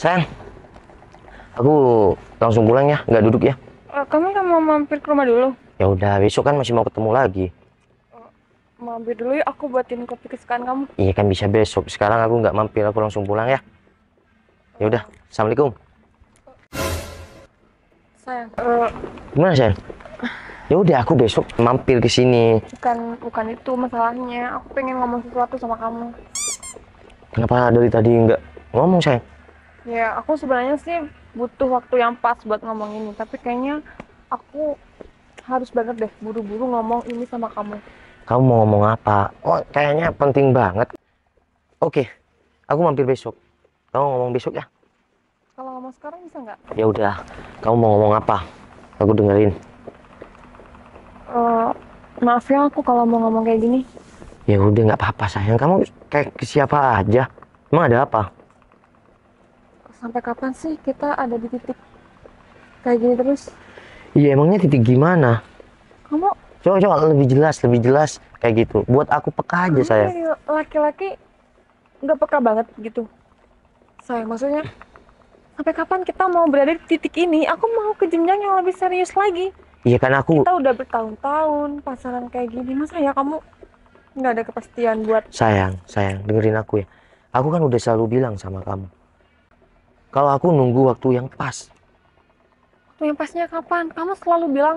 Sayang, aku langsung pulang ya, nggak duduk ya. Kamu nggak mau mampir ke rumah dulu? Ya udah, besok kan masih mau ketemu lagi. Mampir dulu ya, aku buatin kopi kesukaan kamu. Iya kan bisa besok. Sekarang aku nggak mampir, aku langsung pulang ya. Ya udah, assalamualaikum. Sayang, Gimana sayang? Ya udah, aku besok mampir ke sini. bukan itu masalahnya. Aku pengen ngomong sesuatu sama kamu. Kenapa dari tadi nggak ngomong sayang? Ya, aku sebenarnya sih butuh waktu yang pas buat ngomong ini, tapi kayaknya aku harus banget deh buru-buru ngomong ini sama kamu. Kamu mau ngomong apa? Oh, kayaknya penting banget. Oke, aku mampir besok. Kamu ngomong besok ya? Kalau ngomong sekarang bisa nggak? Ya udah, kamu mau ngomong apa? Aku dengerin. Maaf ya aku kalau mau ngomong kayak gini. Ya udah, nggak apa-apa sayang. Kamu kayak ke siapa aja. Emang ada apa? Sampai kapan sih kita ada di titik kayak gini terus? Iya, emangnya titik gimana? Kamu Coba lebih jelas kayak gitu. Buat aku peka aja sayang. jadi laki-laki nggak peka banget gitu. Sayang, maksudnya sampai kapan kita mau berada di titik ini? Aku mau ke jenjang yang lebih serius lagi. Iya kan aku Kita udah bertahun-tahun pacaran kayak gini. Masa ya kamu nggak ada kepastian buat... sayang dengerin aku ya. Aku kan udah selalu bilang sama kamu. Kalau aku nunggu waktu yang pas. Waktu yang pasnya kapan? Kamu selalu bilang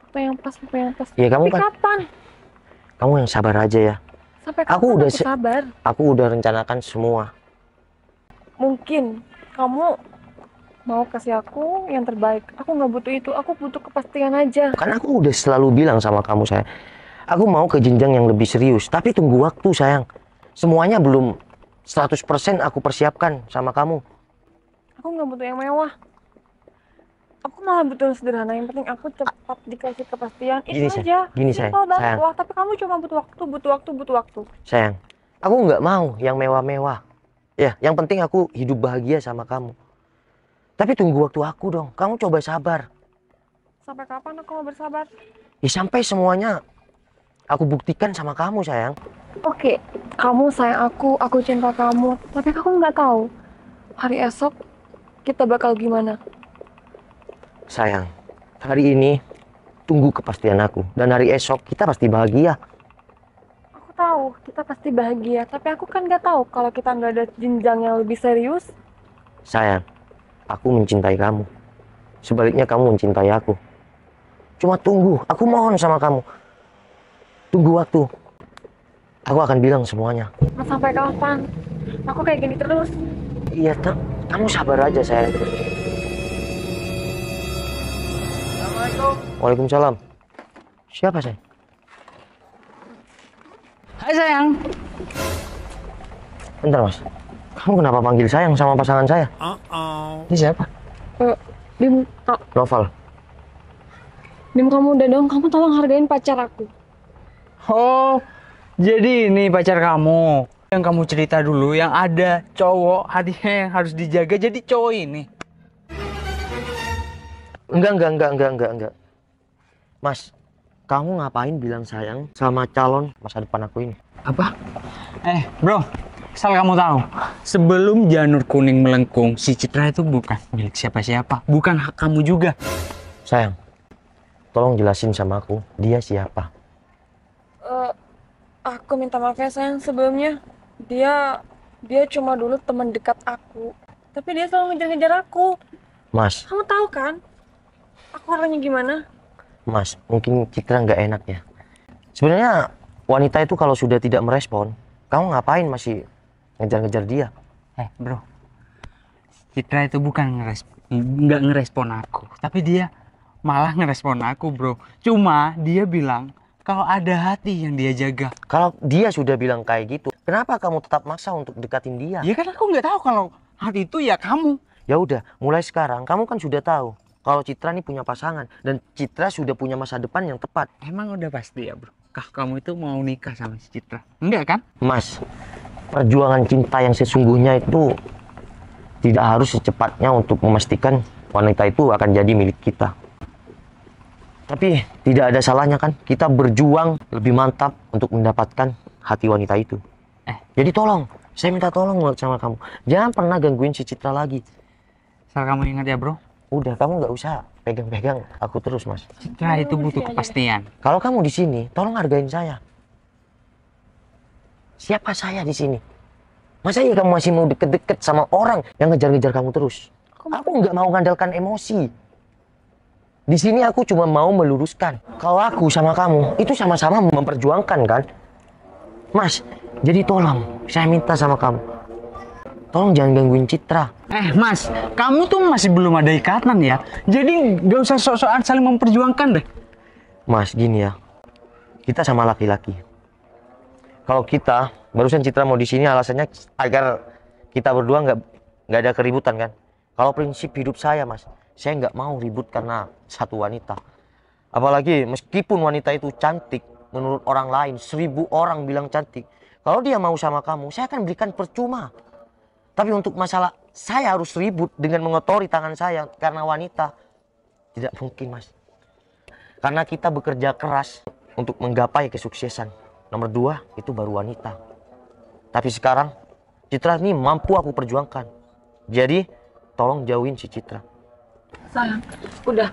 waktu yang pas, waktu yang pas. Iya kamu Tapi kan, kapan? kamu yang sabar aja ya. Sampai Aku kapan udah aku sabar? Aku udah rencanakan semua. Mungkin kamu mau kasih aku yang terbaik. Aku nggak butuh itu. Aku butuh kepastian aja. Kan aku udah selalu bilang sama kamu sayang. Aku mau ke jenjang yang lebih serius. Tapi tunggu waktu sayang. Semuanya belum 100% aku persiapkan sama kamu. Aku nggak butuh yang mewah. Aku malah butuh yang sederhana. Yang penting aku cepat dikasih kepastian. Gini, Itu sayang. aja. Gini, Simpel banget. sayang. Wah, tapi kamu cuma butuh waktu. Sayang, aku nggak mau yang mewah-mewah. Ya, yang penting aku hidup bahagia sama kamu. Tapi tunggu waktu aku dong. Kamu coba sabar. Sampai kapan aku mau bersabar? Ya sampai semuanya aku buktikan sama kamu sayang. Oke, kamu sayang aku cinta kamu. Tapi aku nggak tahu hari esok kita bakal gimana. Sayang, hari ini tunggu kepastian aku. Dan hari esok kita pasti bahagia. Aku tahu kita pasti bahagia, tapi aku kan nggak tahu kalau kita nggak ada jenjang yang lebih serius. Sayang, aku mencintai kamu. Sebaliknya kamu mencintai aku. Cuma tunggu, aku mohon sama kamu. Tunggu waktu. Aku akan bilang semuanya. Mau sampai kapan? Aku kayak gini terus. Iya, kamu sabar aja sayang. Assalamualaikum. Waalaikumsalam. Siapa sayang? Hai sayang. Bentar mas. Kamu kenapa panggil sayang sama pasangan saya? Ini siapa? Dim, Noval. Dim, kamu udah dong. Kamu tolong hargain pacar aku. Oh, jadi ini pacar kamu. Yang kamu cerita dulu yang ada cowok hatinya yang harus dijaga jadi cowok ini. Enggak. Mas, kamu ngapain bilang sayang sama calon masa depan aku ini? Apa? Bro, asal kamu tahu, sebelum janur kuning melengkung, si Citra itu bukan milik siapa-siapa, bukan hak kamu juga. Sayang, tolong jelasin sama aku, dia siapa? Aku minta maaf ya sayang sebelumnya. Dia cuma dulu teman dekat aku. Tapi dia selalu ngejar-ngejar aku. Mas, Kamu tahu kan? Aku orangnya gimana? Mas, mungkin Citra nggak enak ya. Sebenarnya wanita itu kalau sudah tidak merespon, kamu ngapain masih ngejar-ngejar dia? Bro, Citra itu bukan nggak ngerespon aku, tapi dia malah ngerespon aku, bro. Cuma dia bilang kalau ada hati yang dia jaga. Kalau dia sudah bilang kayak gitu, kenapa kamu tetap maksa untuk dekatin dia? Ya kan aku nggak tahu kalau hati itu ya kamu. Ya udah, mulai sekarang kamu kan sudah tahu kalau Citra ini punya pasangan dan Citra sudah punya masa depan yang tepat. Emang udah pasti ya, bro? Kah kamu itu mau nikah sama si Citra? Enggak kan? Mas, perjuangan cinta yang sesungguhnya itu tidak harus secepatnya untuk memastikan wanita itu akan jadi milik kita. Tapi tidak ada salahnya kan kita berjuang lebih mantap untuk mendapatkan hati wanita itu. Jadi tolong Saya minta tolong banget sama kamu. Jangan pernah gangguin si Citra lagi. Asal kamu ingat ya bro, Udah, kamu nggak usah pegang-pegang aku terus, Mas. Citra itu butuh kepastian. Kalau kamu di sini, tolong hargain saya. Siapa saya di sini? Masa iya kamu masih mau deket-deket sama orang yang ngejar-ngejar kamu terus? Aku nggak mau ngandalkan emosi. Di sini aku cuma mau meluruskan. Kalau aku sama kamu, itu sama-sama memperjuangkan kan? Mas, jadi tolong, saya minta sama kamu. Tolong jangan gangguin Citra. Mas, kamu tuh masih belum ada ikatan ya. Jadi gak usah sok-sokan saling memperjuangkan deh. Mas, gini ya. Kita sama laki-laki. Kalau kita, barusan Citra mau di sini alasannya agar kita berdua nggak ada keributan kan? Kalau prinsip hidup saya, Mas, saya nggak mau ribut karena satu wanita. Apalagi meskipun wanita itu cantik, menurut orang lain, 1000 orang bilang cantik. Kalau dia mau sama kamu, saya akan berikan percuma. Tapi untuk masalah saya harus ribut dengan mengotori tangan saya karena wanita, tidak mungkin, Mas. Karena kita bekerja keras untuk menggapai kesuksesan. Nomor 2 itu baru wanita. Tapi sekarang Citra ini mampu aku perjuangkan. Jadi tolong jauhin si Citra. Sayang, udah.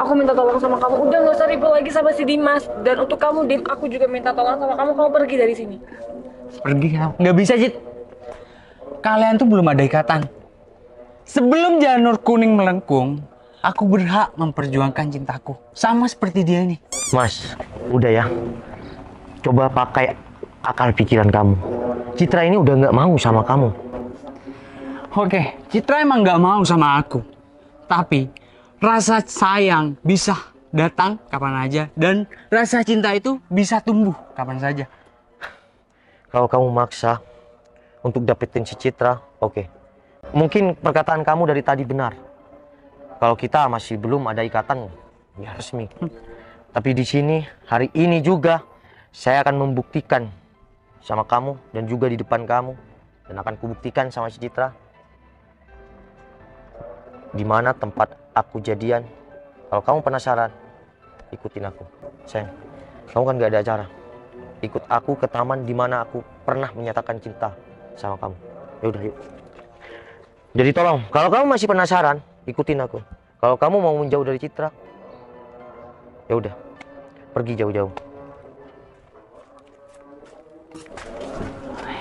Aku minta tolong sama kamu. Udah nggak usah ribut lagi sama si Dimas. Dan untuk kamu, Dim, aku juga minta tolong sama kamu. Kamu pergi dari sini. Pergi kamu. Nggak bisa, Cit. Kalian tuh belum ada ikatan. Sebelum janur kuning melengkung, aku berhak memperjuangkan cintaku. Sama seperti dia nih. Mas, udah ya. Coba pakai akal pikiran kamu. Citra ini udah nggak mau sama kamu. Oke, Citra emang nggak mau sama aku. Tapi rasa sayang bisa datang kapan aja. Dan rasa cinta itu bisa tumbuh kapan saja. Kalau kamu maksa untuk dapetin si Citra, oke. Mungkin perkataan kamu dari tadi benar. Kalau kita masih belum ada ikatan, ya resmi. Tapi di sini, hari ini juga, saya akan membuktikan sama kamu dan juga di depan kamu. Dan akan kubuktikan sama si Citra. Di mana tempat aku jadian. Kalau kamu penasaran, ikutin aku. Sayang, kamu kan gak ada acara. Ikut aku ke taman di mana aku pernah menyatakan cinta sama kamu. Ya udah, yuk. Jadi tolong, kalau kamu masih penasaran, ikutin aku. Kalau kamu mau menjauh dari Citra, ya udah, pergi jauh-jauh.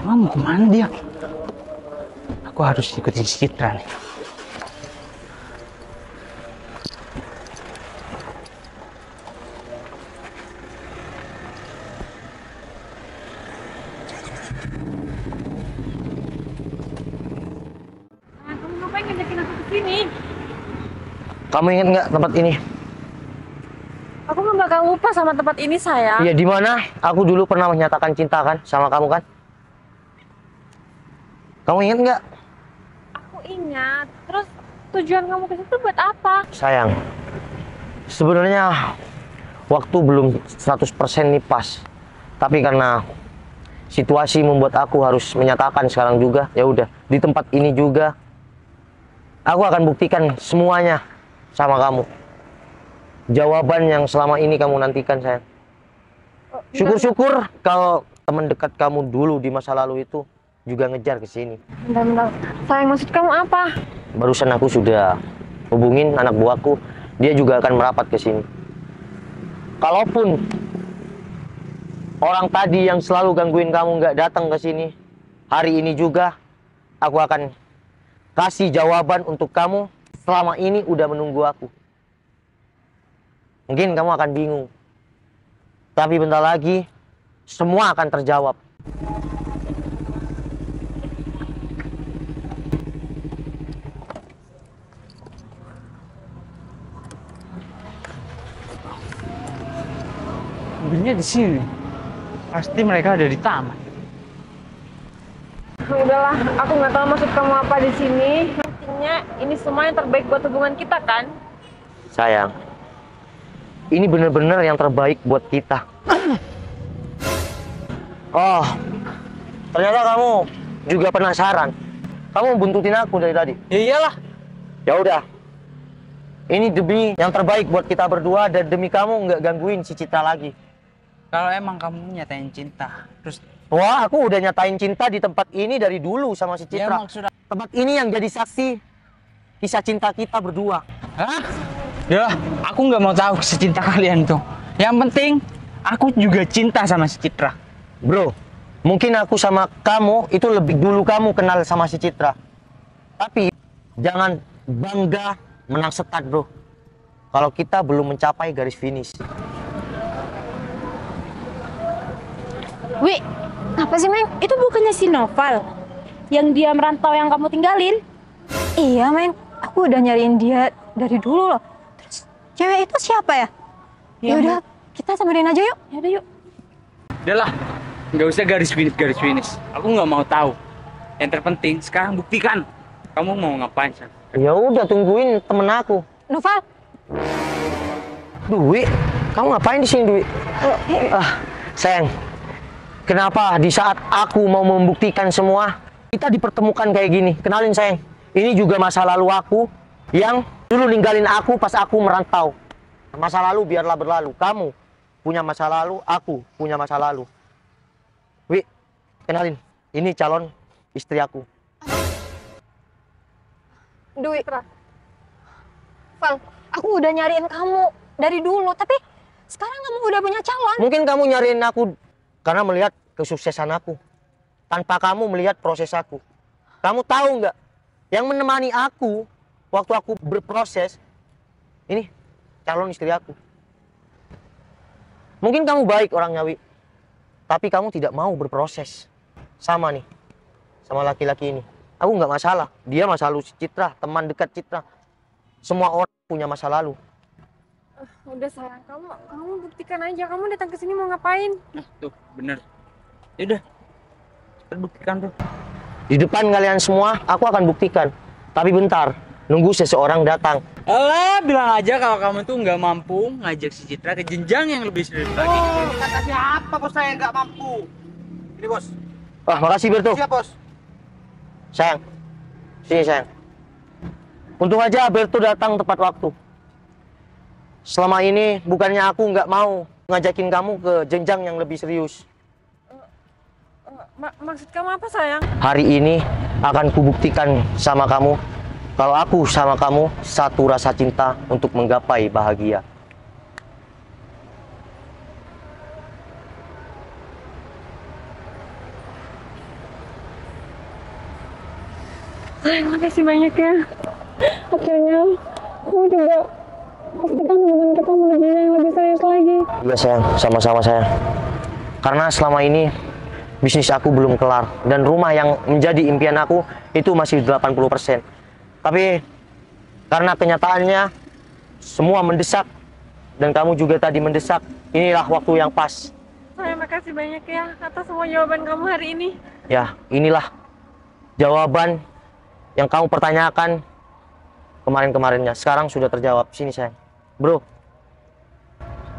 Emang mau kemana dia? Aku harus ikutin si Citra nih. Kamu ngapain ngajakin aku ke sini? Kamu ingat nggak tempat ini? Aku nggak bakal lupa sama tempat ini, sayang. Iya, di mana aku dulu pernah menyatakan cinta kan sama kamu kan? Kamu ingat nggak? Aku ingat. Terus tujuan kamu ke situ buat apa? Sayang, sebenarnya waktu belum 100% nih pas. Tapi karena situasi membuat aku harus menyatakan sekarang juga. Ya udah, di tempat ini juga aku akan buktikan semuanya sama kamu. Jawaban yang selama ini kamu nantikan, sayang. Syukur-syukur kalau teman dekat kamu dulu di masa lalu itu juga ngejar ke sini. Bentar. Sayang, maksud kamu apa? Barusan aku sudah hubungin anak buahku, dia juga akan merapat ke sini. Kalaupun orang tadi yang selalu gangguin kamu nggak datang ke sini, hari ini juga aku akan kasih jawaban untuk kamu selama ini udah menunggu aku. Mungkin kamu akan bingung, tapi bentar lagi semua akan terjawab. Mobilnya di sini. Pasti mereka ada di taman. Udahlah, aku nggak tahu maksud kamu apa di sini. Intinya ini semua yang terbaik buat hubungan kita kan? Sayang, ini benar-benar yang terbaik buat kita. Oh, ternyata kamu juga penasaran. Kamu buntutin aku dari tadi. Ya iyalah. Ya udah, ini demi yang terbaik buat kita berdua dan demi kamu nggak gangguin si Citra lagi. Kalau emang kamu nyatain cinta, terus Wah, aku udah nyatain cinta di tempat ini dari dulu sama si Ya Citra. maksud Tempat ini yang jadi saksi kisah cinta kita berdua. Hah? Ya, aku nggak mau tahu secinta kalian tuh. Yang penting aku juga cinta sama si Citra. Bro, mungkin aku sama kamu itu lebih dulu kamu kenal sama si Citra. Tapi jangan bangga menang setat, bro. Kalau kita belum mencapai garis finish. Wi, apa sih, Meng? Itu bukannya si Noval yang dia merantau yang kamu tinggalin? Iya, Meng. Aku udah nyariin dia dari dulu loh. Terus cewek itu siapa ya? Ya Ya udah, kita samperin aja yuk. Ya udah yuk. Udahlah, nggak usah garis finish. Aku nggak mau tahu. Yang terpenting sekarang buktikan kamu mau ngapain sih? Ya udah, tungguin temen aku. Noval, Dwi, kamu ngapain di sini, Dwi? Sayang, kenapa di saat aku mau membuktikan semua, kita dipertemukan kayak gini? Kenalin, sayang. Ini juga masa lalu aku yang dulu ninggalin aku pas aku merantau. Masa lalu biarlah berlalu. Kamu punya masa lalu, aku punya masa lalu. Wi, kenalin. Ini calon istri aku. Dwi. Val, aku udah nyariin kamu dari dulu, tapi sekarang kamu udah punya calon. Mungkin kamu nyariin aku karena melihat kesuksesan aku. Tanpa kamu melihat proses aku. Kamu tahu nggak? Yang menemani aku waktu aku berproses, ini calon istri aku. Mungkin kamu baik orangnya, Wi. Tapi kamu tidak mau berproses. Sama nih, sama laki-laki ini. Aku nggak masalah. Dia masa lalu si Citra, teman dekat Citra. Semua orang punya masa lalu. Udah sayang, kamu buktikan aja. Kamu datang ke sini mau ngapain? Nah, tuh bener. Yaudah, cepet buktikan tuh. Di depan kalian semua, aku akan buktikan. Tapi bentar, nunggu seseorang datang. Alah, bilang aja kalau kamu tuh nggak mampu ngajak si Citra ke jenjang yang lebih serius lagi. Oh, kata siapa bos saya nggak mampu? Ini bos. Wah, makasih Berto. Siap bos. Sayang, sini sayang. Untung aja Alberto datang tepat waktu. Selama ini bukannya aku nggak mau ngajakin kamu ke jenjang yang lebih serius. Maksud kamu apa sayang? Hari ini akan kubuktikan sama kamu kalau aku sama kamu satu rasa cinta untuk menggapai bahagia. Sayang, makasih banyak ya. Akhirnya aku juga pastikan hubungan kita menuju yang lebih serius lagi. Iya sayang, sama-sama sayang. Karena selama ini bisnis aku belum kelar dan rumah yang menjadi impian aku itu masih 80%. Tapi karena kenyataannya semua mendesak dan kamu juga tadi mendesak, inilah waktu yang pas. Sayang, makasih banyak ya atas semua jawaban kamu hari ini. Ya, inilah jawaban yang kamu pertanyakan kemarin-kemarinnya. Sekarang sudah terjawab. Sini sayang. Bro,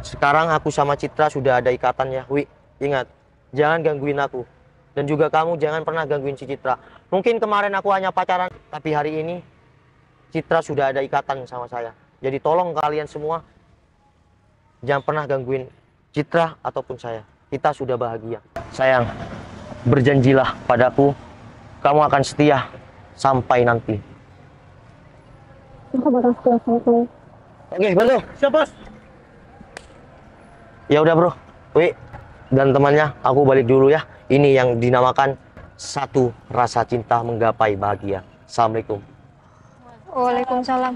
sekarang aku sama Citra sudah ada ikatan ya. Wi, ingat, jangan gangguin aku. Dan juga kamu jangan pernah gangguin si Citra. Mungkin kemarin aku hanya pacaran, tapi hari ini Citra sudah ada ikatan sama saya. Jadi tolong kalian semua jangan pernah gangguin Citra ataupun saya. Kita sudah bahagia. Sayang, berjanjilah padaku, kamu akan setia sampai nanti. Aku bakal setia sama kamu. Oke, betul. Siap bos. Ya udah bro, Wi dan temannya, aku balik dulu ya. Ini yang dinamakan satu rasa cinta menggapai bahagia. Assalamualaikum. Waalaikumsalam.